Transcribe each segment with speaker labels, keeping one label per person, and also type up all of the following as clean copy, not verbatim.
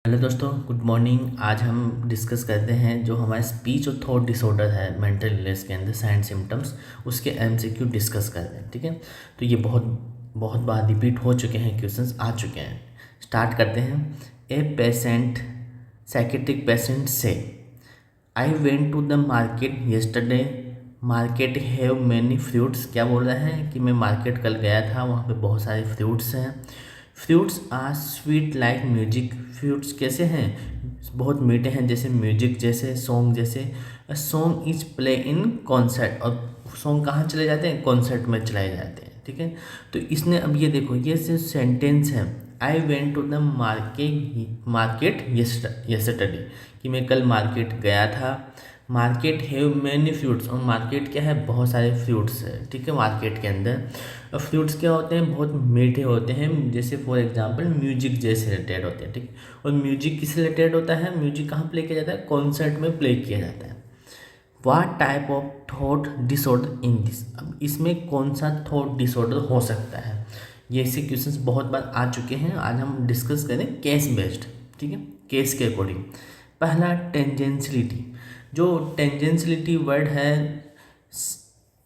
Speaker 1: Hello दोस्तों, good morning. आज हम डिस्कस करते हैं जो हमारा स्पीच और थॉट डिसऑर्डर है मेंटल इलनेस के अंदर साइन सिम्टम्स, उसके एमसीक्यू डिस्कस करते हैं। ठीक है, तो ये बहुत बहुत बार रिपीट हो चुके हैं, क्वेश्चंस आ चुके हैं। स्टार्ट करते हैं। ए पेशेंट, साइकेट्रिक पेशेंट से I went to the market yesterday, market have many fruits. क्या बोल रहा है कि मैं मार्केट कल गया था, वहाँ पे बहुत सारे फ्रूट्स हैं। Fruits are sweet like music. Fruits कैसे हैं? बहुत मीठे हैं, जैसे म्यूजिक जैसे, सॉन्ग जैसे। Song is play in concert, और सॉन्ग कहाँ चले जाते हैं? कॉन्सर्ट में चलाए जाते हैं। ठीक है, तो इसने अब ये देखो, ये जो सेंटेंस है, I went to the market yesterday, कि मैं कल मार्केट गया था। मार्केट हैव मैनी फ्रूट्स, और मार्केट क्या है? बहुत सारे फ्रूट्स है। ठीक है, मार्केट के अंदर और फ्रूट्स क्या होते हैं? बहुत मीठे होते हैं, जैसे फॉर एग्जांपल म्यूजिक जैसे रिलेटेड होते हैं। ठीक, और म्यूजिक किससे रिलेटेड होता है? म्यूजिक कहाँ प्ले किया जाता है? कॉन्सर्ट में प्ले किया जाता है। What type of thought disorder in this? अब इसमें कौन सा थॉट डिसऑर्डर हो सकता है? ये ऐसे क्वेश्चंस बहुत बार आ चुके हैं। आज हम डिस्कस करें केस बेस्ड। ठीक है, केस के अकॉर्डिंग। पहला, टेंजेंशियलिटी। जो टेंजेंशियलिटी वर्ड है,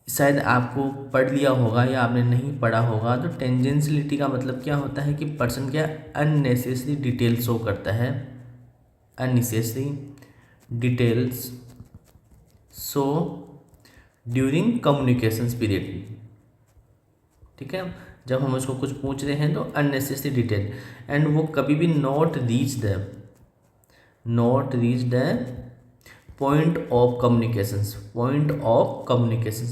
Speaker 1: शायद आपको पढ़ लिया होगा या आपने नहीं पढ़ा होगा। तो टेंजेंशियलिटी का मतलब क्या होता है कि पर्सन क्या अननेसेसरी डिटेल शो करता है, unnecessary details show during communications period. ठीक है, जब हम उसको कुछ पूछ रहे हैं तो अननेसेसरी डिटेल, एंड वो कभी भी not reach the point of communications,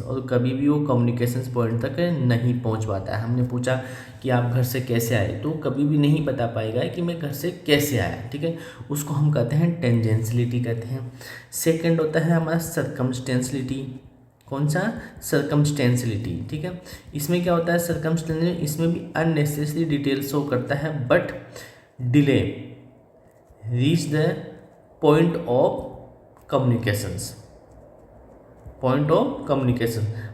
Speaker 1: और कभी भी वो कम्युनिकेशंस पॉइंट तक नहीं पहुंच पाता है। हमने पूछा कि आप घर से कैसे आए, तो कभी भी नहीं बता पाएगा कि मैं घर से कैसे आया। ठीक है, उसको हम कहते हैं टेंजेंशियलिटी कहते हैं। सेकंड होता है हमारा सर्कमस्टेंशियलिटी। कौन सा? सर्कमस्टेंशियलिटी। ठीक है, इसमें क्या होता है? सर्कमस्टेंशियलिटी, इसमें भी अननेसेसरी डिटेल शो करता है, but delay reach the point of communications,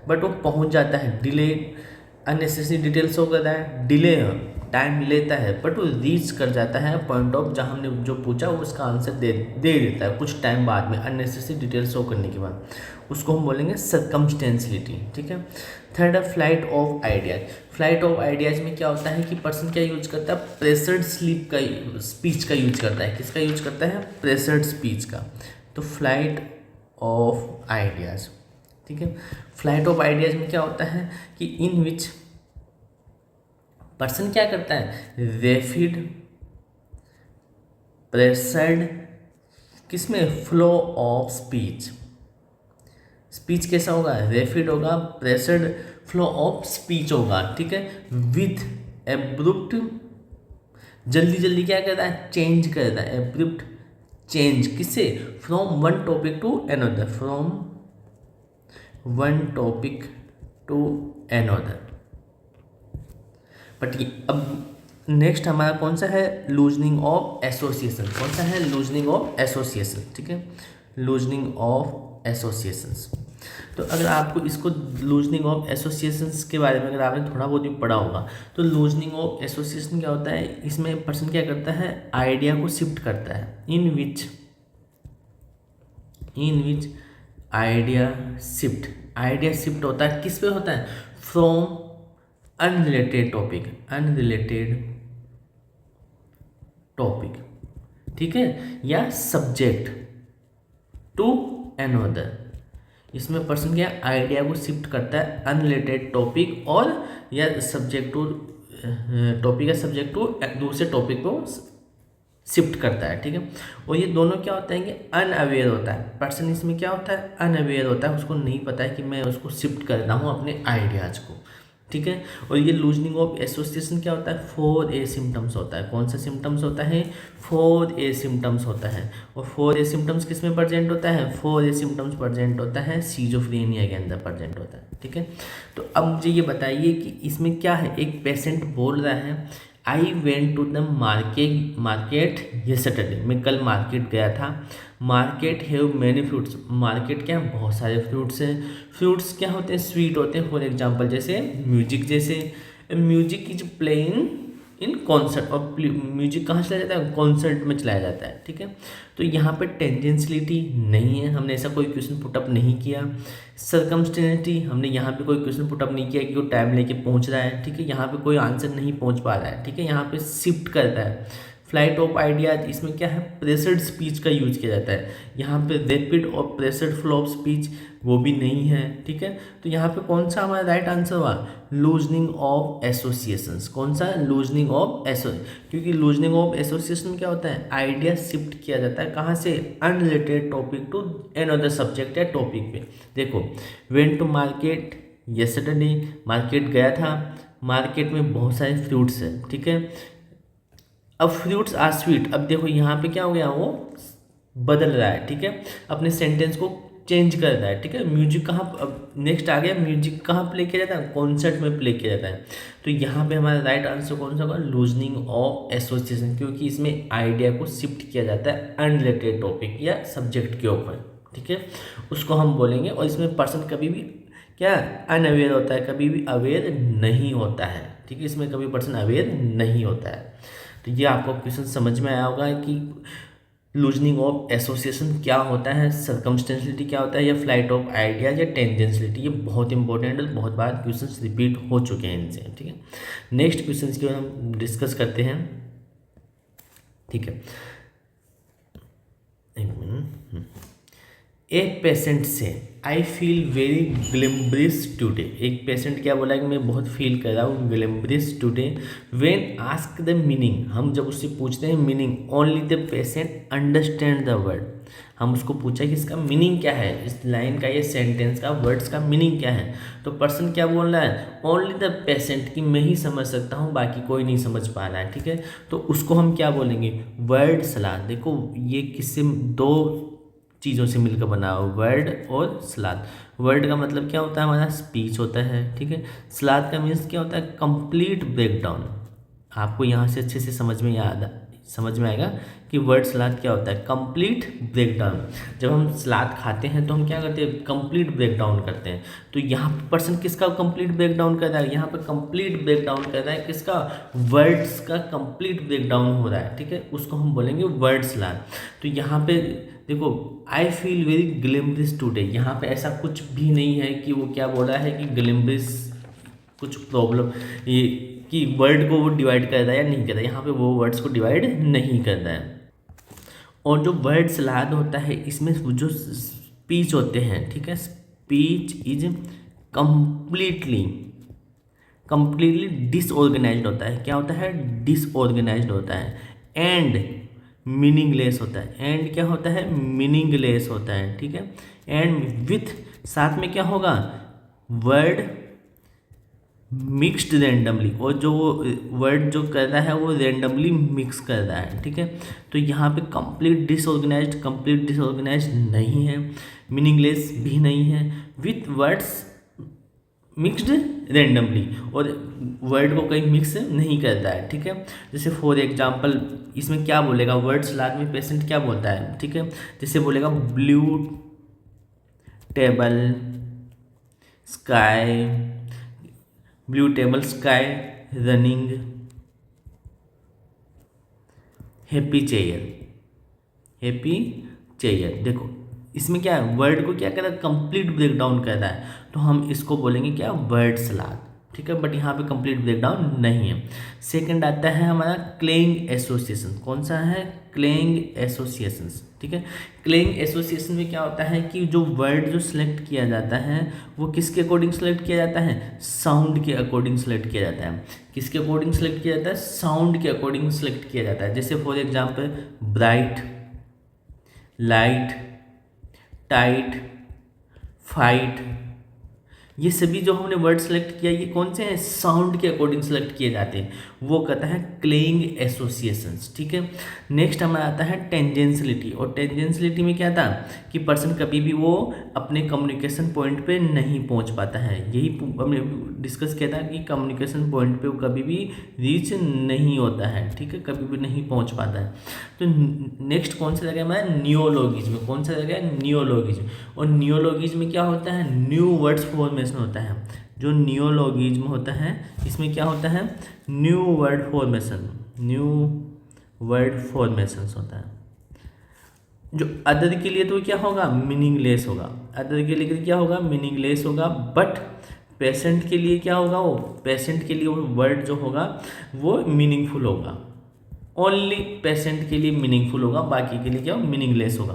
Speaker 1: but वो पहुंच जाता है। डिले, अननेसेसरी डिटेल्स हो गया है, डिले टाइम लेता है, बट वो रीच कर जाता है पॉइंट ऑफ, जहाँ हमने जो पूछा वो उसका आंसर दे देता है कुछ टाइम बाद में, अननेसेसरी डिटेल्स शो करने के बाद। उसको हम बोलेंगे सर्कमस्टेंशियलिटी। ठीक है, थर्ड है flight of ideas. Flight of ideas में क्या होता है कि पर्सन क्या यूज करता है? प्रेशर्ड स्पीच का यूज करता है। किसका यूज करता है? प्रेशर्ड स्पीच का। तो फ्लाइट ऑफ आइडियाज। ठीक है, फ्लाइट ऑफ आइडियाज में क्या होता है कि इन विच पर्सन क्या करता है? रैपिड प्रेशर्ड, किसमें? Flow of speech. स्पीच कैसा होगा? रैपिड होगा, प्रेशर्ड फ्लो ऑफ स्पीच होगा। ठीक है, विथ एब्रुप्ट, जल्दी जल्दी क्या करता है? चेंज करता है, एब्रुप्ट चेंज। किससे? From one topic to another, from one topic to another. But ये अब नेक्स्ट हमारा कौन सा है? Loosening of association. कौन सा है? Loosening of association. ठीक है, लूजनिंग ऑफ एसोसिएशंस। तो अगर आपको इसको लूजनिंग ऑफ एसोसिएशंस के बारे में अगर आपने थोड़ा बहुत भी पढ़ा होगा, तो लूजनिंग ऑफ एसोसिएशन क्या होता है? इसमें पर्सन क्या करता है? आइडिया को शिफ्ट करता है। इन विच आइडिया शिफ्ट होता है, किस पे होता है? From unrelated topic. ठीक है, या सब्जेक्ट टू अनदर। इसमें पर्सन क्या आइडिया को शिफ्ट करता है अनरिलेटेड टॉपिक और या सब्जेक्ट टू टॉपिक या सब्जेक्ट टू दूसरे टॉपिक को शिफ्ट करता है। ठीक है, और ये दोनों क्या होता है कि अनअवेयर होता है। पर्सन इसमें क्या होता है? अनअवेयर होता है, उसको नहीं पता है कि मैं उसको शिफ्ट कर रहा हूँ अपने आइडियाज़ को। ठीक है, और ये लूजनिंग ऑफ एसोसिएशन क्या होता है? 4A सिम्टम्स होता है। कौन सा सिम्टम्स होता है? 4A सिम्टम्स होता है। और 4A सिम्टम्स किस में प्रेजेंट होता है? 4A सिम्टम्स प्रेजेंट होता है सिजोफ्रेनिया के अंदर प्रेजेंट होता है। ठीक है, तो अब मुझे ये बताइए कि इसमें क्या है? एक पेशेंट बोल रहा है I went to the market yesterday, मैं कल मार्केट गया था। Market have many fruits, market क्या? बहुत सारे फ्रूट्स हैं। फ्रूट्स क्या होते हैं? स्वीट होते हैं। फॉर एग्जांपल जैसे म्यूजिक जैसे, music is playing in concert, और म्यूजिक कहाँ चला जाता है, कॉन्सर्ट में चलाया जाता है, ठीक है। तो यहाँ पे टेंजेंशियलिटी नहीं है, हमने ऐसा कोई क्वेश्चन पुटअप नहीं किया। सर्कमस्टेंशियलिटी, हमने यहाँ पे कोई क्वेश्चन पुटअप नहीं किया कि वो टाइम लेके पहुँच रहा है, ठीक है, यहाँ पे कोई आंसर नहीं पहुँच पा रहा है, ठीक है, यहाँ पे शिफ्ट करता है। फ्लाइट ऑफ आइडियाज, इसमें क्या है, प्रेशर्ड स्पीच का यूज किया जाता है। यहाँ पे रैपिड और प्रेशर्ड फ्लो ऑफ स्पीच वो भी नहीं है, ठीक है। तो यहाँ पे कौन सा हमारा राइट आंसर हुआ, लूजनिंग ऑफ एसोसिएशंस। कौन सा, लूजनिंग ऑफ क्योंकि लूजनिंग ऑफ एसोसिएशन क्या होता है, आइडिया शिफ्ट किया जाता है कहाँ से, unrelated topic to another subject या टॉपिक पे। देखो, went to market yesterday, market गया था, मार्केट में बहुत सारे फ्रूट्स है, ठीक है। अब फ्रूट्स आर स्वीट, अब देखो यहाँ पे क्या हो गया, वो बदल रहा है, ठीक है, अपने सेंटेंस को चेंज कर रहा है, ठीक है। म्यूजिक कहाँ, अब नेक्स्ट आ गया, म्यूजिक कहाँ प्ले किया जाता है, कॉन्सर्ट में प्ले किया जाता है। तो यहाँ पे हमारा राइट आंसर कौन सा होगा, लूजनिंग ऑफ एसोसिएशन, क्योंकि इसमें आइडिया को शिफ्ट किया जाता है अनरिलेटेड टॉपिक या सब्जेक्ट के ऊपर, ठीक है, उसको हम बोलेंगे। और इसमें पर्सन कभी भी क्या अनअवेयर होता है, कभी भी अवेयर नहीं होता है, ठीक है, इसमें कभी पर्सन अवेयर नहीं होता है। तो ये आपको क्वेश्चन समझ में आया होगा कि लूजनिंग ऑफ एसोसिएशन क्या होता है, सर्कमस्टेंशियलिटी क्या होता है, या फ्लाइट ऑफ आइडियाज या टेंजेंशियलिटी। ये बहुत इंपॉर्टेंट है, बहुत बार क्वेश्चन रिपीट हो चुके हैं इनसे, ठीक है। नेक्स्ट क्वेश्चन की हम डिस्कस करते हैं, ठीक है। एक मिनट, एक पेशेंट से I feel very glimbris today, एक पेशेंट क्या बोला कि मैं बहुत फील कर रहा हूँ glimbris today. When ask the meaning, हम जब उससे पूछते हैं meaning, only the patient understand the word, हम उसको पूछा कि इसका मीनिंग क्या है, इस लाइन का, ये सेंटेंस का, वर्ड्स का मीनिंग क्या है। तो पर्सन क्या बोल रहा है, ओनली द पेशेंट, कि मैं ही समझ सकता हूँ, बाकी कोई नहीं समझ पा रहा है, ठीक है। तो उसको हम क्या बोलेंगे, वर्ड सलाद। देखो ये किससे, दो चीज़ों से मिलकर बना हुआ, वर्ड और सलाद। वर्ड का मतलब क्या होता है, हमारा स्पीच होता है, ठीक है। सलाद का मीन्स क्या होता है, कंप्लीट ब्रेकडाउन। आपको यहाँ से अच्छे से समझ में आएगा कि वर्ड सलाद क्या होता है, कंप्लीट ब्रेकडाउन। जब हम सलाद खाते हैं तो हम क्या करते हैं, कंप्लीट ब्रेकडाउन करते हैं। तो यहाँ पर पर्सन किसका कंप्लीट ब्रेकडाउन कर रहा है, यहाँ पर कंप्लीट ब्रेकडाउन कर रहा है किसका, वर्ड्स का कंप्लीट ब्रेकडाउन हो रहा है, ठीक है, उसको हम बोलेंगे वर्ड सलाद। तो यहाँ पे देखो, आई फील वेरी ग्लिम्ब्रिस टूडे, यहाँ पे ऐसा कुछ भी नहीं है कि वो क्या बोला है कि ग्लिम्ब्रिस कुछ प्रॉब्लम, ये कि वर्ड को वो डिवाइड कर रहा है या नहीं कर रहा है, यहाँ पे वो वर्ड्स को डिवाइड नहीं कर रहा है। और जो वर्ड सलाद होता है, इसमें जो स्पीच होते हैं, ठीक है, स्पीच इज कंप्लीटली डिसऑर्गेनाइज्ड होता है। क्या होता है, डिसऑर्गेनाइज्ड होता है। एंड मीनिंगलेस होता है, एंड क्या होता है, मीनिंगलेस होता है, ठीक है। एंड विथ, साथ में क्या होगा, वर्ड मिक्स्ड रैंडमली, और जो वर्ड जो कर रहा है वो रैंडमली मिक्स कर रहा है, ठीक है। तो यहाँ पे कंप्लीट डिसऑर्गेनाइज्ड नहीं है, मीनिंगलेस भी नहीं है, विथ वर्ड्स मिक्स्ड रैंडमली, और वर्ड को कहीं मिक्स नहीं करता है, ठीक है। जैसे फॉर एग्जांपल इसमें क्या बोलेगा, वर्ड सलाद में पेशेंट क्या बोलता है, ठीक है, जैसे बोलेगा blue table sky, blue table sky running, happy chair. देखो इसमें क्या है, वर्ड को क्या कर रहा है, कंप्लीट ब्रेकडाउन कर रहा है, तो हम इसको बोलेंगे क्या, वर्ड सलाद, ठीक है। बट यहाँ पे कंप्लीट ब्रेकडाउन नहीं है। सेकंड आता है हमारा क्लेइंग एसोसिएशन। कौन सा है, क्लेइंग एसोसिएशंस, ठीक है। क्लेइंग एसोसिएशन में क्या होता है कि जो वर्ड जो सिलेक्ट किया जाता है वो किसके अकॉर्डिंग सेलेक्ट किया जाता है, साउंड के अकॉर्डिंग सेलेक्ट किया जाता है। किसके अकॉर्डिंग सेलेक्ट किया जाता है, साउंड के अकॉर्डिंग सेलेक्ट किया जाता है। जैसे for example bright, light, tight, fight, ये सभी जो हमने वर्ड सेलेक्ट किया ये कौन से हैं, साउंड के अकॉर्डिंग सेलेक्ट किए जाते हैं, वो कहता है क्लेइंग एसोसिएशंस, ठीक है। नेक्स्ट हमारा आता है टेंजेंशियलिटी, और टेंजेंशियलिटी में क्या था कि पर्सन कभी भी वो अपने कम्युनिकेशन पॉइंट पे नहीं पहुंच पाता है। यही हमने डिस्कस किया था कि कम्युनिकेशन पॉइंट पे वो कभी भी रीच नहीं होता है, ठीक है, कभी भी नहीं पहुँच पाता है। तो नेक्स्ट कौन सा जगह हमारा, नियोलॉगिज्म। कौन सा जगह है, नियोलॉगिज्म। और नियोलॉगिज्म में क्या होता है, न्यू वर्ड्स फॉर्मेशन होता है। जो नियोलॉगिज्म होता है इसमें क्या होता है, न्यू वर्ड फॉर्मेशंस होता है। जो अदर के लिए तो क्या होगा, मीनिंगलेस होगा, अदर के लिए क्या होगा, मीनिंगलेस होगा, बट पेशेंट के लिए क्या होगा, वो पेशेंट के लिए वो वर्ड जो होगा वो मीनिंगफुल होगा, ओनली पेशेंट के लिए मीनिंगफुल होगा, बाकी के लिए क्या मीनिंगलेस होगा।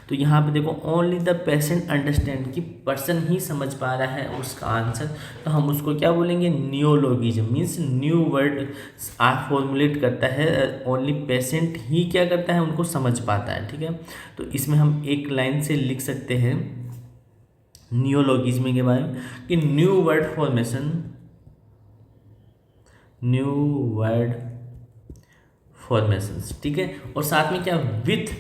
Speaker 1: तो यहाँ पे देखो ओनली द पेशेंट अंडरस्टैंड, कि पर्सन ही समझ पा रहा है उसका आंसर, तो हम उसको क्या बोलेंगे, नियोलॉगिज्म, मीन्स न्यू वर्ड फॉर्मुलेट करता है, ओनली पेशेंट ही क्या करता है, उनको समझ पाता है। ठीक है, तो इसमें हम एक लाइन से लिख सकते हैं नियोलॉगिज्म के बारे में कि न्यू वर्ड फॉर्मेशंस। ठीक है, और साथ में क्या, विथ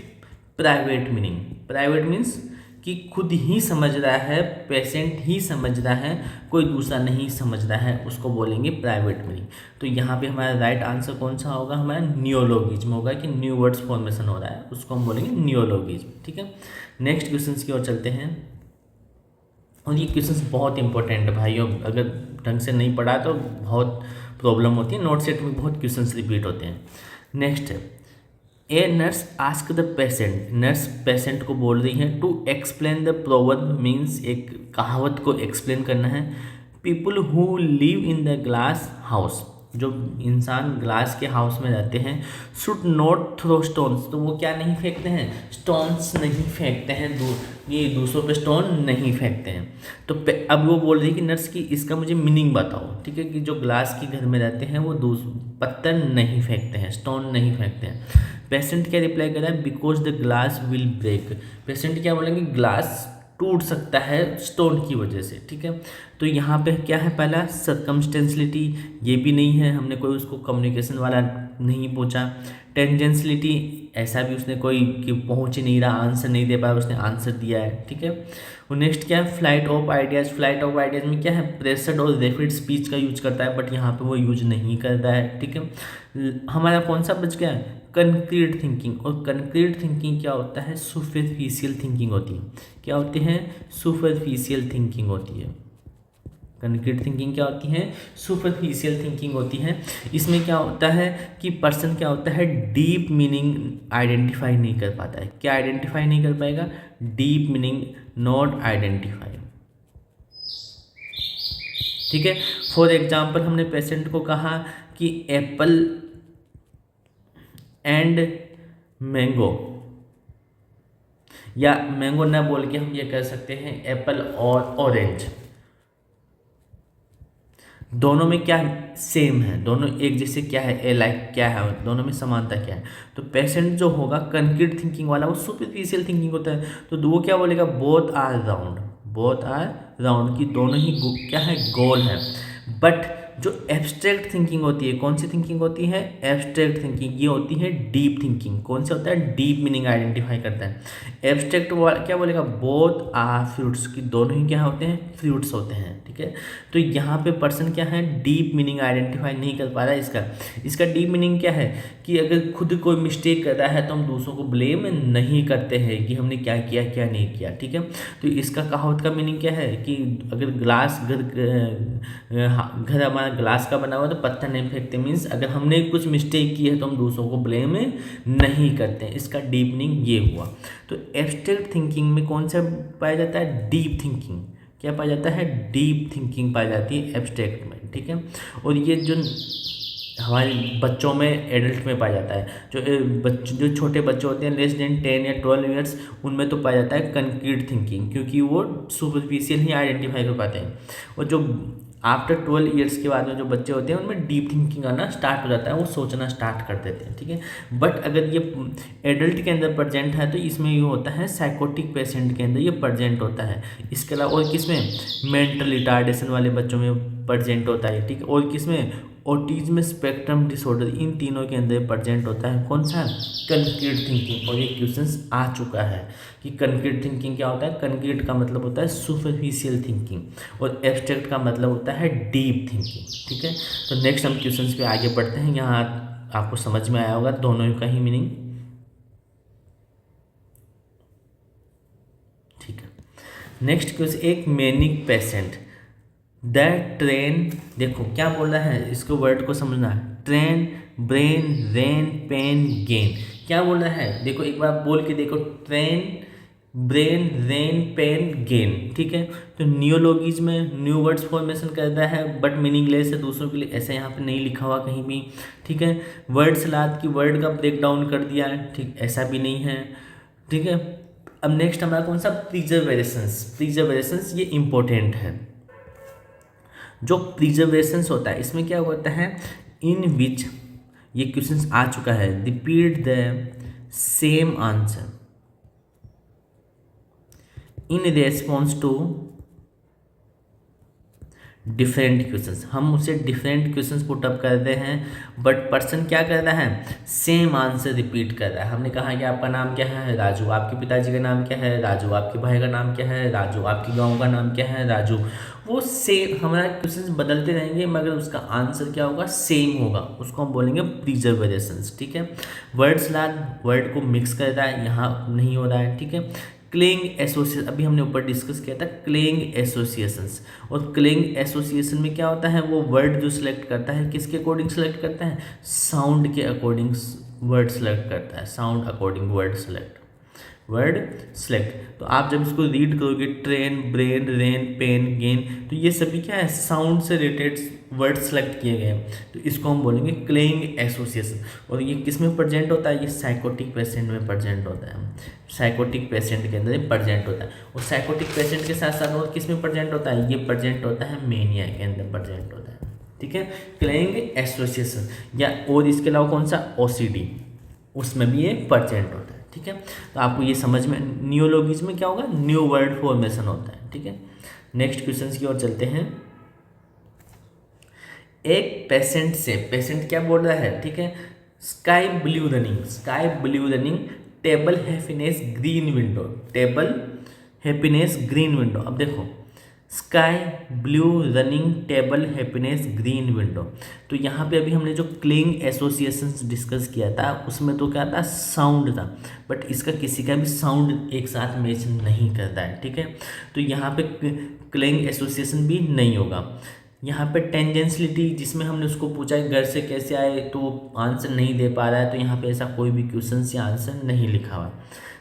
Speaker 1: प्राइवेट मीन्स कि खुद ही समझ रहा है, पेशेंट ही समझ रहा है, कोई दूसरा नहीं समझ रहा है, उसको बोलेंगे प्राइवेट मीनिंग। तो यहाँ पे हमारा राइट आंसर कौन सा होगा, हमारा नियोलॉगिज्म होगा, कि न्यू वर्ड्स फॉर्मेशन हो रहा है, उसको हम बोलेंगे नियोलॉगिज्म। ठीक है, नेक्स्ट क्वेश्चन की ओर चलते हैं, और ये क्वेश्चन बहुत इंपॉर्टेंट है भाइयों, अगर ढंग से नहीं पढ़ा तो बहुत प्रॉब्लम होती है, नोट सेट में बहुत क्वेश्चन रिपीट होते हैं। नेक्स्ट है, a nurse ask the patient, nurse patient को बोल रही है to explain the proverb, means एक कहावत को एक्सप्लेन करना है। People who live in the glass house, जो इंसान ग्लास के हाउस में रहते हैं, शुड नॉट थ्रो स्टोन्स, तो वो क्या नहीं फेंकते हैं, स्टोन्स नहीं फेंकते हैं, ये दूसरों पे स्टोन नहीं फेंकते हैं। तो अब वो बोल रही है कि नर्स की इसका मुझे मीनिंग बताओ। ठीक है, कि जो ग्लास के घर में रहते हैं वो पत्थर नहीं फेंकते हैं, स्टोन नहीं फेंकते हैं। पेशेंट क्या रिप्लाई कर रहा है, because the glass will break, patient क्या बोलेंगे, ग्लास टूट सकता है स्टोन की वजह से। ठीक है, तो यहाँ पे क्या है, पहला सर्कमस्टेंशलिटी, ये भी नहीं है, हमने कोई उसको कम्युनिकेशन वाला नहीं पूछा। टेंजेंशलिटी, ऐसा भी उसने कोई कि पहुँच ही नहीं रहा, आंसर नहीं दे पाया, उसने आंसर दिया है। ठीक है, और नेक्स्ट क्या है, flight of ideas, flight of ideas में क्या है, प्रेशर्ड और रैपिड स्पीच का यूज करता है, बट यहाँ पे वो यूज नहीं करता है। ठीक है, हमारा कौन सा बच गया है, कंक्रीट थिंकिंग, और कंक्रीट थिंकिंग क्या होता है, सुपरफिशियल थिंकिंग होती है। क्या होती है, सुपरफिशियल थिंकिंग होती है। कंक्रीट थिंकिंग क्या होती है, सुपरफिशियल थिंकिंग होती है। इसमें क्या होता है कि पर्सन क्या होता है, डीप मीनिंग आइडेंटिफाई नहीं कर पाता है। क्या आइडेंटिफाई नहीं कर पाएगा, डीप मीनिंग नॉट आइडेंटिफाई। ठीक है, फॉर एग्जाम्पल हमने पेशेंट को कहा कि एप्पल एंड मैंगो, या मैंगो ना बोल के हम ये कह सकते हैं एप्पल और ऑरेंज, दोनों में क्या सेम है, दोनों एक जैसे क्या है, ए लाइक क्या है, दोनों में समानता क्या है। तो पेशेंट जो होगा कंक्रीट थिंकिंग वाला, वो सुपरफिशियल थिंकिंग होता है, तो वो क्या बोलेगा, बोथ आर राउंड, की दोनों ही क्या है, गोल है। बट जो एब्स्ट्रैक्ट थिंकिंग होती है, कौन सी थिंकिंग होती है, एब्स्ट्रैक्ट थिंकिंग, ये होती है डीप थिंकिंग। कौन से होता है, डीप मीनिंग आइडेंटिफाई करता है। एब्स्ट्रैक्ट क्या बोलेगा, बोथ आर फ्रूट्स, की दोनों ही क्या होते हैं, फ्रूट्स होते हैं। ठीक है, तो यहाँ पे पर्सन क्या है, डीप मीनिंग आइडेंटिफाई नहीं कर पा रहा है। इसका डीप मीनिंग क्या है कि अगर खुद कोई मिस्टेक कर रहा है तो हम दूसरों को ब्लेम नहीं करते हैं कि हमने क्या किया क्या नहीं किया। ठीक है, तो इसका कहावत का मीनिंग क्या है कि अगर घर हमारा ग्लास का बना हुआ तो पत्थर नहीं फेंकते, मीन्स अगर हमने कुछ मिस्टेक की है तो हम दूसरों को ब्लेम नहीं करते हैं। इसका डीप मीनिंग ये हुआ। तो एब्स्ट्रैक्ट थिंकिंग में कौन सा पाया जाता है, डीप थिंकिंग। क्या पाया जाता है, डीप थिंकिंग पाई जाती है एब्स्ट्रैक्ट में। ठीक है, और ये जो हमारे बच्चों में, एडल्ट में पाया जाता है, जो छोटे बच्चे होते हैं लेस देन 10 या 12 ईयर्स, उनमें तो पाया जाता है कंक्रीट थिंकिंग, क्योंकि वो सुपरफिशियल ही आइडेंटिफाई कर पाते हैं। और जो आफ्टर 12 ईयर्स के बाद में जो बच्चे होते हैं उनमें डीप थिंकिंग आना स्टार्ट हो जाता है, वो सोचना स्टार्ट कर देते हैं। ठीक है, बट अगर ये एडल्ट के अंदर प्रेजेंट है तो इसमें ये होता है साइकोटिक पेशेंट के अंदर ये प्रेजेंट होता है। इसके अलावा और किसमें, मेंटल रिटार्डेशन वाले बच्चों में प्रेजेंट होता है। ठीक है, और किसमें, ऑटिज्म स्पेक्ट्रम डिसऑर्डर, इन तीनों के अंदर प्रेजेंट होता है कौन सा, कंक्रीट थिंकिंग। और ये क्वेश्चंस आ चुका है कि कंक्रीट थिंकिंग क्या होता है। कंक्रीट का मतलब होता है सुपरफिशियल थिंकिंग और एब्स्ट्रैक्ट का मतलब होता है डीप थिंकिंग। ठीक है, तो नेक्स्ट हम क्वेश्चंस पे आगे बढ़ते हैं। यहाँ आपको समझ में आया होगा दोनों का ही मीनिंग। ठीक है, नेक्स्ट क्वेश्चन, एक मैनिक पेशेंट दैट ट्रेन, देखो क्या बोल रहा है, इसको वर्ड को समझना है। Train, brain, rain, pain, gain, क्या बोल रहा है देखो, एक बार बोल के देखो, train, brain, rain, pain, gain, ठीक है। तो नियोलॉजिज्म में न्यू वर्ड्स फॉर्मेशन करता है बट मीनिंगलेस है दूसरों के लिए, ऐसे यहाँ पे नहीं लिखा हुआ कहीं भी, ठीक है। वर्ड सलाद की वर्ड का ब्रेक डाउन कर दिया है, ठीक, ऐसा भी नहीं है, ठीक है। अब नेक्स्ट हमारा कौन सा, प्रिजर्वेशंस। प्रिजर्वेशंस ये इंपॉर्टेंट है। जो प्रिजर्वेशंस होता है इसमें क्या होता है, इन विच, ये क्वेश्चंस आ चुका है, repeat the same answer in response to different questions. हम उसे डिफरेंट क्वेश्चंस पुट अप करते हैं बट पर्सन क्या कर रहा है, सेम आंसर रिपीट कर रहा है। हमने कहा कि आपका नाम क्या है, राजू। आपके पिताजी का नाम क्या है, राजू। आपके भाई का नाम क्या है, राजू। आपके गांव का नाम क्या है, राजू। वो सेम, हमारा क्वेश्चंस बदलते रहेंगे मगर उसका आंसर क्या होगा, सेम होगा। उसको हम बोलेंगे प्रिजर्वेशंस, ठीक है। वर्ड सलाद वर्ड को मिक्स कर रहा है, यहाँ नहीं हो रहा है, ठीक है। क्लेइंग एसोसिएशन, अभी हमने ऊपर डिस्कस किया था क्लेइंग एसोसिएशंस। और क्लेइंग एसोसिएशन में क्या होता है, वो वर्ड जो सिलेक्ट करता है किसके अकॉर्डिंग सिलेक्ट करता है, साउंड के अकॉर्डिंग वर्ड सिलेक्ट करता है, साउंड अकॉर्डिंग वर्ड सेलेक्ट। तो आप जब इसको रीड करोगे, train, brain, rain, pain, gain, तो ये सभी क्या है, साउंड से रिलेटेड वर्ड सेलेक्ट किए गए हैं, तो इसको हम बोलेंगे क्लेइंग एसोसिएशन। और ये किस में प्रेजेंट होता है, ये साइकोटिक पेशेंट में प्रेजेंट होता है। साइकोटिक पेशेंट के अंदर ये प्रेजेंट होता है। और साइकोटिक पेशेंट के साथ साथ और किस में प्रेजेंट होता है, ये प्रेजेंट होता है मेनिया के अंदर प्रेजेंट होता है, ठीक है। क्लेइंग एसोसिएशन, या और इसके अलावा कौन सा, ओसीडी, उसमें भी ये प्रेजेंट होता है, ठीक है। तो आपको ये समझ में, नियोलॉजिज्म में क्या होगा, न्यू वर्ड फॉर्मेशन होता है, ठीक है। नेक्स्ट क्वेश्चन की ओर चलते हैं। एक पेशेंट से, पेशेंट क्या बोल रहा है, ठीक है, sky blue running, table happiness green window, table happiness green window. अब देखो, sky blue running table happiness green window, तो यहाँ पे अभी हमने जो क्लेइंग एसोसिएशंस डिस्कस किया था उसमें तो क्या था, साउंड था, बट इसका किसी का भी साउंड एक साथ मैच नहीं करता है, ठीक है। तो यहाँ पे क्लेइंग एसोसिएशन भी नहीं होगा। यहाँ पे टेंजेंशियलिटी, जिसमें हमने उसको पूछा घर से कैसे आए तो आंसर नहीं दे पा रहा है, तो यहाँ पे ऐसा कोई भी क्वेश्चन या आंसर नहीं लिखा हुआ।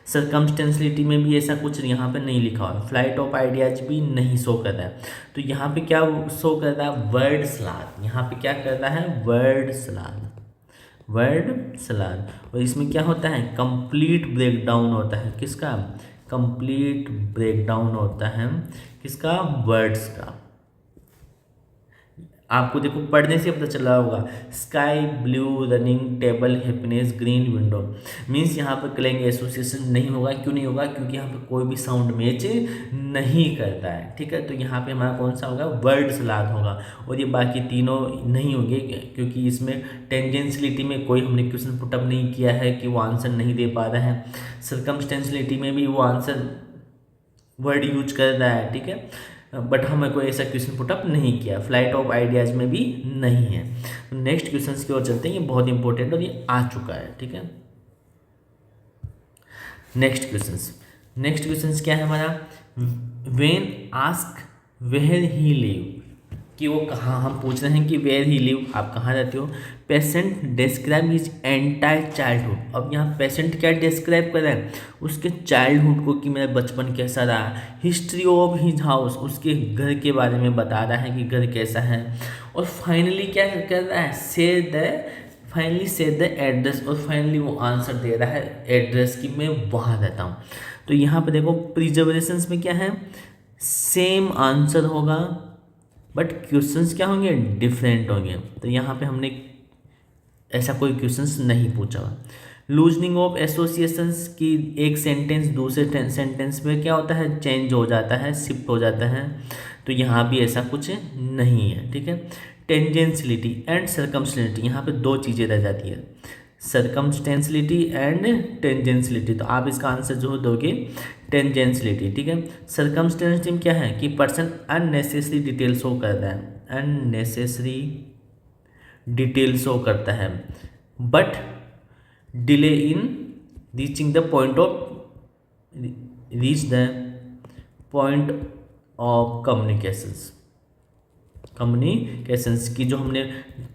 Speaker 1: सर्कमस्टेंशलिटी में भी ऐसा कुछ यहाँ पे नहीं लिखा हुआ। फ्लाइट ऑफ आइडियाज भी नहीं शो कर रहा है। तो यहाँ पे क्या शो कर रहा है, वर्ड सलाद। यहाँ पे क्या कर रहा है, वर्ड सलाद। और इसमें क्या होता है, कंप्लीट ब्रेकडाउन होता है, किसका, कंप्लीट ब्रेकडाउन होता है किसका, वर्ड्स का। आपको देखो पढ़ने से पता चला होगा, sky blue running table happiness green window, means यहाँ पर क्लेइंग एसोसिएशन नहीं होगा। क्यों नहीं होगा, क्योंकि यहाँ पे कोई भी साउंड मैच नहीं करता है, ठीक है। तो यहाँ पे हमारा कौन सा होगा, वर्ड सलाद होगा। और ये बाकी तीनों नहीं होंगे क्योंकि इसमें टेंजेंशियलिटी में कोई हमने क्वेश्चन पुटअप नहीं किया है कि वो आंसर नहीं दे पा रहा है। सर्कमस्टेंशियलिटी में भी वो आंसर वर्ड यूज कर रहा है, ठीक है, बट हमें कोई ऐसा क्वेश्चन पुटअप नहीं किया। फ्लाइट ऑफ आइडियाज में भी नहीं है। नेक्स्ट क्वेश्चन की ओर चलते हैं, ये बहुत इंपॉर्टेंट और ये आ चुका है, ठीक है। नेक्स्ट क्वेश्चन क्या है हमारा, when ask where he live, कि वो कहाँ, हम पूछ रहे हैं कि वेयर ही लिव, आप कहाँ रहते हो। Patient describe his entire childhood. अब यहाँ पेशेंट क्या डिस्क्राइब कर रहा है, उसके चाइल्डहुड को, कि मेरा बचपन कैसा रहा। हिस्ट्री ऑफ हिज हाउस, उसके घर के बारे में बता रहा है कि घर कैसा है। और फाइनली क्या कर रहा है, से द एड्रेस, और फाइनली वो आंसर दे रहा है एड्रेस की, मैं वहाँ रहता हूँ। तो यहाँ पर देखो प्रिजर्वेशंस में क्या है, सेम आंसर होगा बट क्वेश्चंस क्या होंगे, डिफरेंट होंगे। तो यहाँ पे हमने ऐसा कोई क्वेश्चंस नहीं पूछा। लूजनिंग ऑफ एसोसिएशंस की एक सेंटेंस दूसरे सेंटेंस में क्या होता है, चेंज हो जाता है, शिफ्ट हो जाता है। तो यहाँ भी ऐसा कुछ नहीं है, ठीक है। टेंजेंशियलिटी एंड सर्कमस्टेंशियलिटी, यहाँ पे दो चीज़ें रह जाती है, सर्कमस्टेंशियलिटी एंड टेंजेंशियलिटी। तो आप इसका आंसर जो दोगे टेंजेंशियलिटी, ठीक है। सर्कमस्टेंशियलिटी में क्या है कि पर्सन अननेसेसरी डिटेल शो करता है, अननेसेसरी डिटेल शो करता है, but delay in reaching the point of communications. Communications की जो हमने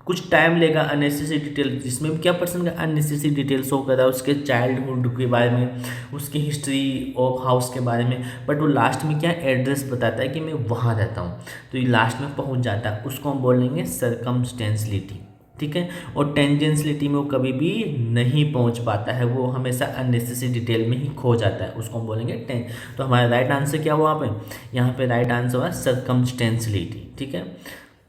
Speaker 1: कुछ टाइम लेगा अननेसेसरी डिटेल, जिसमें भी क्या पर्सन का अननेसेसरी डिटेल शो कर रहा है, उसके चाइल्डहुड के बारे में, उसकी हिस्ट्री ऑफ हाउस के बारे में, बट वो लास्ट में क्या एड्रेस बताता है कि मैं वहाँ रहता हूँ, तो ये लास्ट में पहुँच जाता है, उसको हम बोलेंगे सर्कमस्टेंशलिटी, ठीक है। और टेंजेंशलिटी में वो कभी भी नहीं पहुंच पाता है, वो हमेशा अननेसेसरी डिटेल में ही खो जाता है, उसको हम बोलेंगे टें। तो हमारा राइट आंसर क्या हुआ यहाँ पे राइट आंसर हुआ सर्कमस्टेंशलिटी, ठीक है।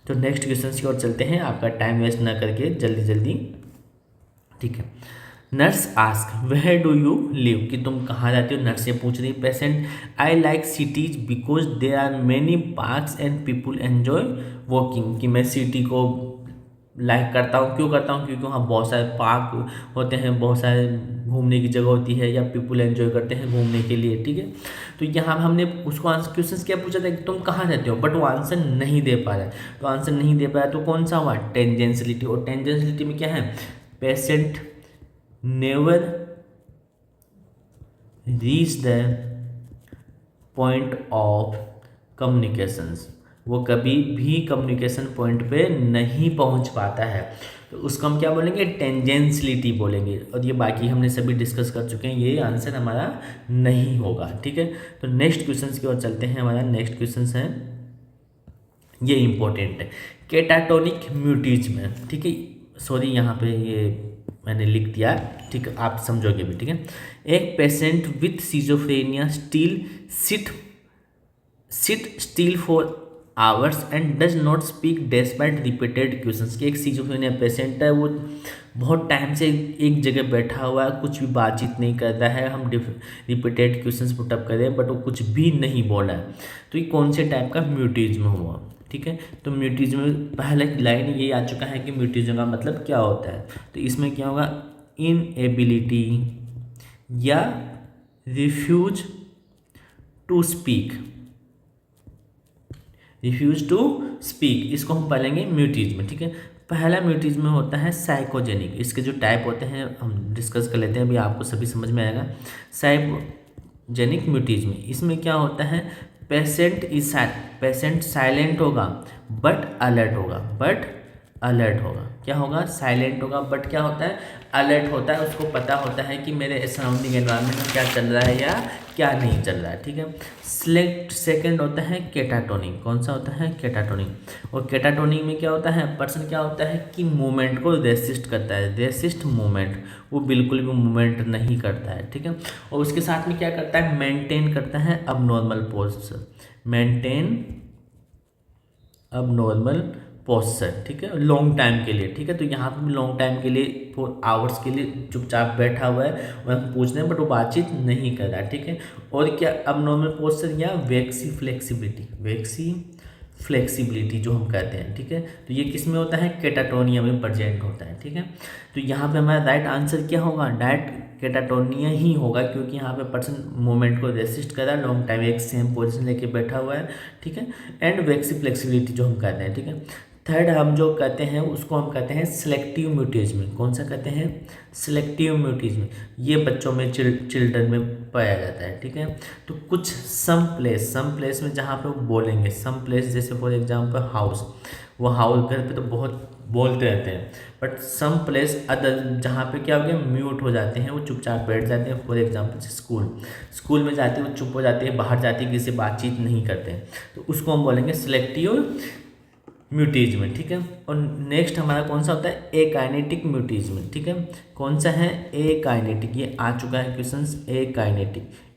Speaker 1: तो नेक्स्ट क्वेश्चन की ओर चलते हैं, आपका टाइम वेस्ट ना करके जल्दी जल्दी, ठीक है। Nurse ask where do you live, कि तुम कहाँ जाते हो, नर्स से पूछ रही। Patient I like cities because there are many parks and people enjoy walking, कि मैं सिटी को लाइक करता हूँ, क्यों करता हूँ, क्योंकि वहाँ बहुत सारे पार्क होते हैं, बहुत सारे घूमने की जगह होती है, या पीपुल एंजॉय करते हैं घूमने के लिए, ठीक है। तो यहाँ हमने उसको आंसर क्वेश्चन क्या पूछा था कि तुम कहाँ रहते हो, बट वो आंसर नहीं दे पा रहा है, तो आंसर नहीं दे पाया तो कौन सा हुआ, टेंजेंशलिटी। और टेंजेंशलिटी में क्या है, patient never reach the point of communications, वो कभी भी कम्युनिकेशन पॉइंट पे नहीं पहुंच पाता है, तो उसको हम क्या बोलेंगे, टेंजेंशलिटी बोलेंगे। और ये बाकी हमने सभी डिस्कस कर चुके हैं, ये आंसर हमारा नहीं होगा, ठीक है। तो नेक्स्ट क्वेश्चन की ओर चलते हैं, हमारा नेक्स्ट क्वेश्चन है, ये इंपॉर्टेंट है, केटाटोनिक म्यूटिज्म, ठीक है। सॉरी यहाँ पे ये मैंने लिख दिया, ठीक है, आप समझोगे भी, ठीक है। एक patient with schizophrenia seat still for hours and does not speak despite repeated questions, की एक सिजोफ्रेनिया पेशेंट है, वो बहुत टाइम से एक जगह बैठा हुआ है, कुछ भी बातचीत नहीं करता है, हम रिपीटेड क्वेश्चंस पुटअप करें बट वो कुछ भी नहीं बोला है, तो ये कौन से टाइप का म्यूटिज्म हुआ, ठीक है। तो म्यूटिज्म में पहले लाइन ये आ चुका है कि म्यूटिज्म का मतलब क्या होता है, तो इसमें क्या होगा, इनएबिलिटी या refuse to speak, refuse to speak, इसको हम पढ़ेंगे म्यूटिज्म, ठीक है। पहला म्यूटिज्म होता है साइकोजेनिक, इसके जो टाइप होते हैं हम डिस्कस कर लेते हैं, अभी आपको सभी समझ में आएगा। साइकोजेनिक म्यूटिज्म, इसमें क्या होता है, पेशेंट साइलेंट होगा बट अलर्ट होगा, क्या होगा, साइलेंट होगा बट क्या होता है, अलर्ट होता है, उसको पता होता है कि मेरे सराउंडिंग एनवायरनमेंट में क्या चल रहा है या क्या नहीं चल रहा है, ठीक है। सेकंड होता है केटाटोनिक, कौन सा होता है, केटाटोनिक। और केटाटोनिक में क्या होता है, पर्सन क्या होता है कि मूवमेंट को रेसिस्ट करता है, रेसिस्ट मूवमेंट, वो बिल्कुल भी मूवमेंट नहीं करता है, ठीक है। और उसके साथ में क्या करता है, मेंटेन करता है abnormal posture, maintain abnormal posture, ठीक है, लॉन्ग टाइम के लिए, ठीक है। तो यहाँ पे लॉन्ग टाइम के लिए 4 आवर्स के लिए चुपचाप बैठा हुआ है और हम पूछ रहे हैं बट वो बातचीत नहीं कर रहा है, ठीक है। और क्या, अबनॉर्मल पोस्चर या वेक्सी फ्लेक्सिबिलिटी जो हम कहते हैं, ठीक है। तो ये किस में होता है, केटाटोनिया में प्रेजेंट होता है, ठीक है। तो यहाँ पे हमारा राइट आंसर क्या होगा, डायरेक्ट केटाटोनिया ही होगा, क्योंकि यहाँ पे पर्सन मूवमेंट को रेसिस्ट कर रहा है, लॉन्ग टाइम एक सेम पोजीशन लेके बैठा हुआ है, ठीक है। एंड वेक्सी फ्लेक्सिबिलिटी जो हम कहते हैं, ठीक है। थर्ड हम जो कहते हैं उसको हम कहते हैं सिलेक्टिव म्यूटिज्म, कौन सा कहते हैं, सिलेक्टिव म्यूटिज्म, ये बच्चों में चिल्ड्रन में पाया जाता है, ठीक है। तो कुछ सम प्लेस में जहाँ पे वो बोलेंगे, सम प्लेस जैसे फॉर एग्जांपल हाउस, वो हाउस घर पे तो बहुत बोलते रहते हैं, बट सम प्लेस अदर जहाँ पे क्या हो गया, म्यूट हो जाते हैं, वो चुपचाप बैठ जाते हैं, फॉर एग्जांपल स्कूल में जाते हैं वो चुप हो जाते हैं, बाहर जाते हैं किसी से बातचीत नहीं करते हैं, तो उसको हम बोलेंगे सिलेक्टिव म्यूटिज्म, ठीक है। और नेक्स्ट हमारा कौन सा होता है, एकाइनेटिक म्यूटिज्म, ठीक है। कौन सा है, एकाइनेटिक, ये आ चुका है क्वेश्चन,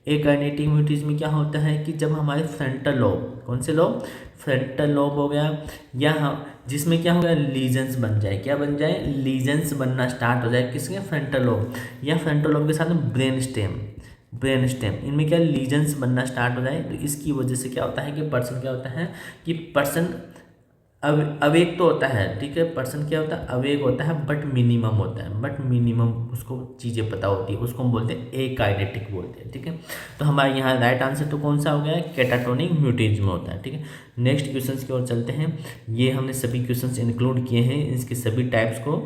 Speaker 1: एकाइनेटिक म्यूटिज्म क्या होता है कि जब हमारे फ्रंटल लोब, कौन से लोब, फ्रंटल लोब हो गया, या हम जिसमें क्या हो गया, लीजन्स बन जाए, क्या बन जाए, लीजन्स बनना स्टार्ट हो जाए, किसके, फ्रंटल लोब, या फ्रंटल लोब के साथ में ब्रेन स्टेम, इनमें क्या लीजन्स बनना स्टार्ट हो जाए, तो इसकी वजह से क्या होता है कि पर्सन क्या होता है कि पर्सन अवेक तो होता है, ठीक है, पर्सन क्या होता है, अवेक होता है बट मिनिमम होता है, बट मिनिमम उसको चीज़ें पता होती है, उसको हम बोलते हैं एकाइनेटिक बोलते हैं, ठीक है। तो हमारे यहाँ राइट आंसर तो कौन सा हो गया, केटाटोनिक म्यूटिज्म होता है, ठीक है। नेक्स्ट क्वेश्चंस की ओर चलते हैं, ये हमने सभी क्वेश्चंस इंक्लूड किए हैं, इसके सभी टाइप्स को।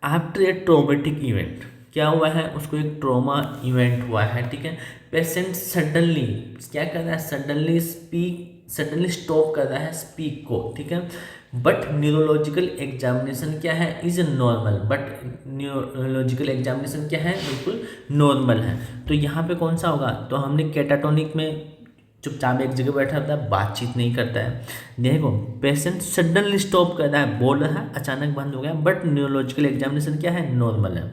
Speaker 1: आफ्टर ए ट्रोमेटिक इवेंट, क्या हुआ है, उसको एक ट्रोमा इवेंट हुआ है, ठीक है। पेशेंट सडनली क्या कर रहा है, सडनली स्पीक सडनली स्टॉप कर रहा है स्पीक को, ठीक है। बट न्यूरोलॉजिकल एग्जामिनेशन क्या है, is normal, but neurological examination क्या है, बिल्कुल नॉर्मल है। तो यहाँ पे कौन सा होगा, तो हमने कैटाटोनिक में चुपचाप एक जगह बैठा रहता है, बातचीत नहीं करता है। देखो पेशेंट सडनली स्टॉप कर रहा है, बोल रहा है, अचानक बंद हो गया, बट न्यूरोलॉजिकल एग्जामिनेशन क्या है, नॉर्मल है।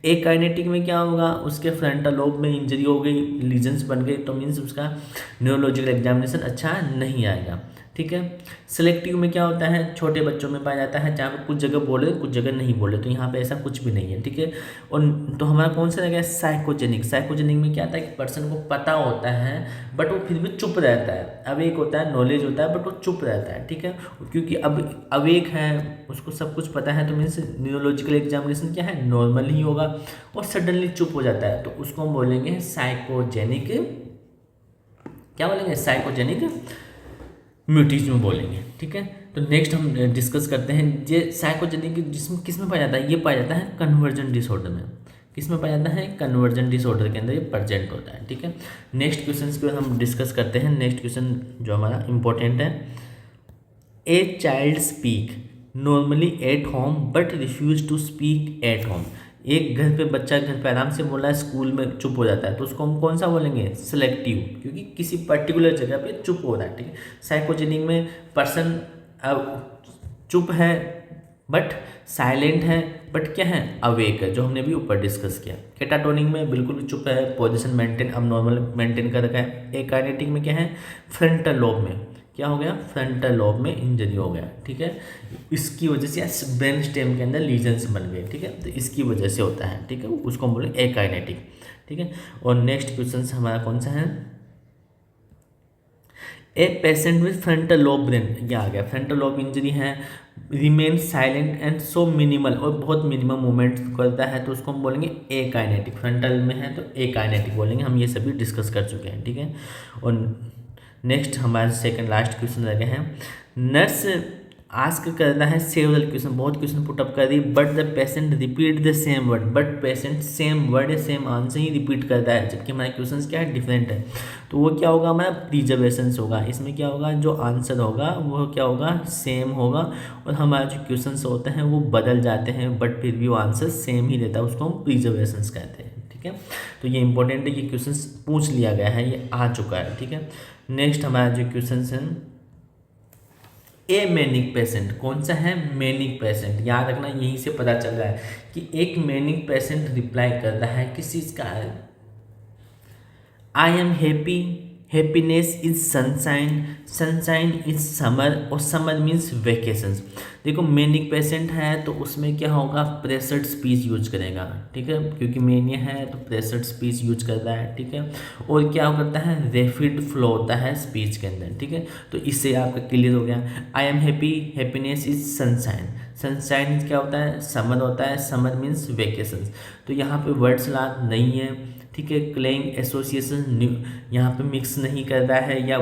Speaker 1: एकाइनेटिक में क्या होगा, उसके फ्रंटल लोब में इंजरी हो गई, लीजन्स बन गए, तो मीन्स उसका न्यूरोलॉजिकल एग्जामिनेशन अच्छा नहीं आएगा, ठीक है। सिलेक्टिव में क्या होता है, छोटे बच्चों में पाया जाता है, जहाँ पे कुछ जगह बोले कुछ जगह नहीं बोले, तो यहाँ पे ऐसा कुछ भी नहीं है, ठीक है। और तो हमारा कौन सा रहेगा, साइकोजेनिक। साइकोजेनिक में क्या आता है कि पर्सन को पता होता है बट वो फिर भी चुप रहता है। अवेक होता है, नॉलेज होता है, बट वो चुप रहता है, ठीक है, क्योंकि अब अवेक है, उसको सब कुछ पता है, तो मीन्स न्यूरोलॉजिकल एग्जामिनेशन क्या है, नॉर्मल ही होगा। और सडनली चुप हो जाता है, तो उसको हम बोलेंगे साइकोजेनिक, क्या बोलेंगे, साइकोजेनिक म्यूटिज्म बोलेंगे, ठीक है। तो नेक्स्ट हम डिस्कस करते हैं ये साइकोजेनिक, जिसमें किस में पाया जाता है, ये पाया जाता है कन्वर्जन डिसऑर्डर में। किस में पाया जाता है, कन्वर्जन डिसऑर्डर के अंदर ये प्रेजेंट होता है, ठीक है। नेक्स्ट क्वेश्चन को हम डिस्कस करते हैं। नेक्स्ट क्वेश्चन जो हमारा इंपॉर्टेंट है, a child speak normally at home but refuse to speak at home. एक घर पे बच्चा घर पे आराम से बोल रहा है, स्कूल में चुप हो जाता है, तो उसको हम कौन सा बोलेंगे, सिलेक्टिव, क्योंकि किसी पर्टिकुलर जगह पे चुप हो रहा है, ठीक है। साइकोजेनिक में पर्सन चुप है बट साइलेंट है, बट क्या है, अवेक है, जो हमने भी ऊपर डिस्कस किया। कैटाटोनिक में बिल्कुल चुप है, पोजीशन मेंटेन, अब नॉर्मल मेंटेन कर रखा है। एकाइनेटिक में क्या है, फ्रंटल लोब में क्या हो गया, फ्रंटल लोब में इंजरी हो गया, ठीक है। इसकी वजह से ब्रेन स्टेम के अंदर लीजन्स बन गए, ठीक है, तो इसकी वजह से होता है, ठीक है, उसको हम बोले एकाइनेटिक, ठीक है। और नेक्स्ट क्वेश्चन हमारा कौन सा है, a patient with frontal lobe brain, ये आ गया, फ्रंटल लोब इंजरी है, remain silent and so minimal, और बहुत मिनिमम मूवमेंट करता है, तो उसको हम बोलेंगे एकाइनेटिक। फ्रंटल में है तो एकाइनेटिक बोलेंगे, हम ये सभी डिस्कस कर चुके हैं, ठीक है। और नेक्स्ट हमारा सेकंड लास्ट क्वेश्चन लगे हैं, नर्स आस्क करना है सेवरल क्वेश्चन, बहुत क्वेश्चन पुटअप कर दी, but the patient repeat the same word, but patient same word या सेम आंसर ही रिपीट करता है, जबकि हमारे क्वेश्चन क्या है, डिफरेंट है। तो वो क्या होगा, हमारा प्रिजर्वेशंस होगा। इसमें क्या होगा, जो आंसर होगा वो क्या होगा, सेम होगा, और हमारे जो क्वेश्चन होते हैं वो बदल जाते हैं, बट फिर भी वो आंसर सेम ही रहता है, उसको हम प्रिजर्वेशंस कहते हैं, ठीक है। तो ये इंपॉर्टेंट है, ये क्वेश्चन पूछ लिया गया है, ये आ चुका है, ठीक है। नेक्स्ट हमारा जो क्वेश्चन है, ए मैनिक पेशेंट, कौन सा है, मैनिक पेशेंट, याद रखना, यहीं से पता चल रहा है कि एक मैनिक पेशेंट रिप्लाई कर रहा है किस चीज़ का, I am happy, happiness is sunshine, sunshine is summer, और समर मीन्स वेकेशंस। देखो मैनिक पेशेंट है तो उसमें क्या होगा, प्रेशर्ड स्पीच यूज करेगा, ठीक है, क्योंकि मेनिया है तो प्रेशर्ड स्पीच यूज करता है, ठीक है। और क्या करता है, रैपिड फ्लो होता है स्पीच के अंदर, ठीक है। तो इससे आपका क्लियर हो गया, I am happy, happiness is sunshine, sunshine क्या होता है, समर होता है, समर मीन्स वेकेशंस। तो यहाँ पे वर्ड्स लाद नहीं है, ठीक है। क्लेइंग एसोसिएशन यहाँ पे मिक्स नहीं कर रहा है, या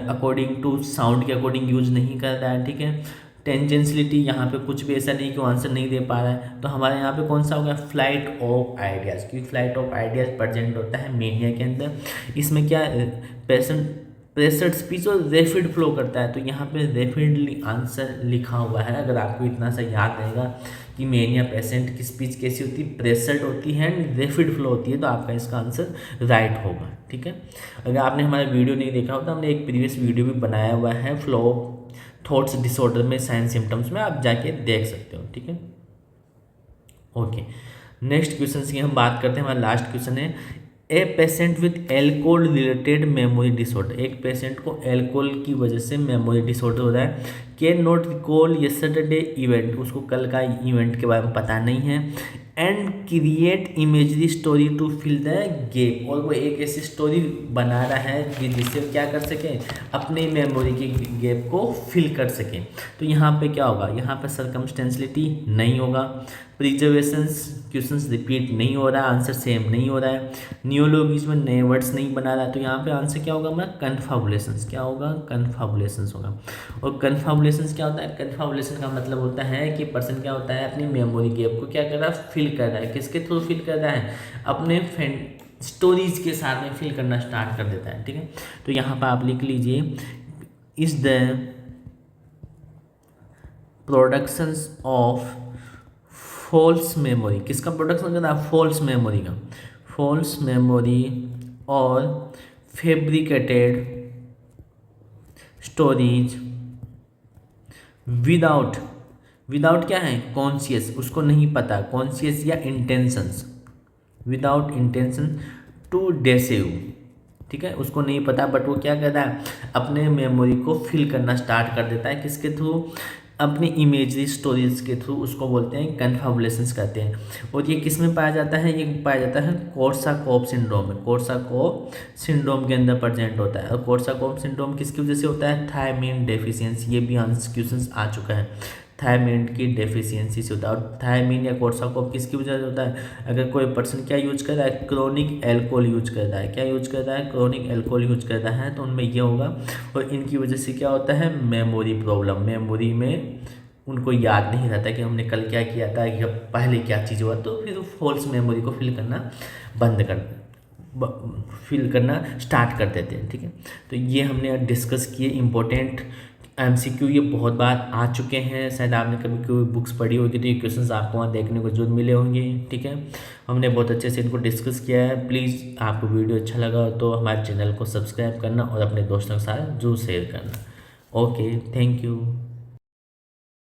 Speaker 1: अकॉर्डिंग टू साउंड के अकॉर्डिंग यूज नहीं कर रहा है, ठीक है। टेंजेंशियलिटी यहाँ पे कुछ भी ऐसा नहीं कि वो आंसर नहीं दे पा रहा है, तो हमारे यहाँ पे कौन सा होगा, फ्लाइट ऑफ आइडियाज़, क्योंकि फ्लाइट ऑफ आइडियाज़ प्रेजेंट होता है मेनिया के अंदर। इसमें क्या प्रेशर्ड स्पीच और रैपिड फ्लो करता है, तो यहाँ पे रैपिडली आंसर लिखा हुआ है। अगर आपको इतना सा याद रहेगा कि मेनिया पेशेंट की स्पीच कैसी होती है, प्रेशर्ड होती है एंड रैपिड फ्लो होती है, तो आपका इसका आंसर राइट होगा, ठीक है। अगर आपने हमारा वीडियो नहीं देखा हो तो हमने एक प्रीवियस वीडियो भी बनाया हुआ है, फ्लो थॉट्स डिसऑर्डर में साइन सिम्टम्स में, आप जाके देख सकते हो, ठीक है। ओके, नेक्स्ट क्वेश्चन की हम बात करते हैं। हमारा लास्ट क्वेश्चन है, a patient with alcohol related memory disorder, एक पेशेंट को एल्कोहल की वजह से मेमोरी डिसऑर्डर हो रहा है, can not recall yesterday event, उसको कल का इवेंट के बारे में पता नहीं है, and create imagery story to fill the gap, और वो एक ऐसी स्टोरी बना रहा है कि जिससे क्या कर सके, अपने मेमोरी के गैप को फिल कर सके। तो यहाँ पे क्या होगा, यहाँ पे सर्कमस्टेंशलिटी नहीं होगा, प्रिजर्वेशंस क्वेश्चंस रिपीट नहीं हो रहा है, आंसर सेम नहीं हो रहा है, नियोलॉगिज्म में नए वर्ड्स नहीं बना रहा है, तो यहाँ पे आंसर क्या होगा हमारा, कन्फाबुलेशंस, क्या होगा, कन्फाबुलेशंस होगा। और कन्फाबुलेशंस क्या होता है, कन्फाबुलेशन का मतलब होता है कि पर्सन क्या होता है, अपनी मेमोरी गैप को क्या कर रहा है, फिल कर रहा है, किसके थ्रू फिल कर रहा है, अपने स्टोरीज के साथ में फिल करना स्टार्ट कर देता है, ठीक है। तो यहाँ पर आप लिख लीजिए is the productions of false memory. किसका प्रोडक्शन करता है? फॉल्स मेमोरी का। फॉल्स मेमोरी और फैब्रिकेटेड स्टोरेज विदाउट, विदाउट क्या है? कॉन्शियस, उसको नहीं पता, कॉन्शियस या intentions, without intention to deceive, ठीक है, उसको नहीं पता, बट वो क्या करता है? अपने मेमोरी को फिल करना स्टार्ट कर देता है। किसके थ्रू? अपनी इमेजरी स्टोरेज के थ्रू। उसको बोलते हैं कन्फब्लेशंस कहते हैं। और ये किस में पाया जाता है? ये पाया जाता है कोर्साकॉफ सिंड्रोम में। कोर्साकॉफ सिंड्रोम के अंदर प्रेजेंट होता है। और कोर्साकॉफ सिंड्रोम किसकी वजह से होता है? Thiamine deficiency. ये भी आंसर क्वेश्चन आ चुका है, थायमीन की डेफिशिएंसी से होता है। और थायमीन या कोर्साकॉफ किसकी वजह से होता है? अगर कोई पर्सन क्या यूज कर रहा है? क्रोनिक एल्कोहल यूज कर रहा है। क्या यूज कर रहा है? क्रोनिक एल्कोहल यूज कर रहा है, तो उनमें ये होगा। और इनकी वजह से क्या होता है? Memory problem. मेमोरी में उनको याद नहीं रहता कि हमने कल क्या किया था, या पहले क्या चीज़ हुआ, तो फिर फॉल्स मेमोरी को फिल करना बंद कर फिल करना स्टार्ट कर देते हैं, ठीक है। तो ये हमने डिस्कस किए इंपॉर्टेंट एमसीक्यू। ये बहुत बार आ चुके हैं, शायद आपने कभी कोई बुक्स पढ़ी होगी तो ये क्वेश्चंस आपको वहाँ देखने को जरूर मिले होंगे, ठीक है। हमने बहुत अच्छे से इनको डिस्कस किया है। प्लीज़ आपको वीडियो अच्छा लगा तो हमारे चैनल को सब्सक्राइब करना और अपने दोस्तों के साथ जरूर शेयर करना। Okay, thank you.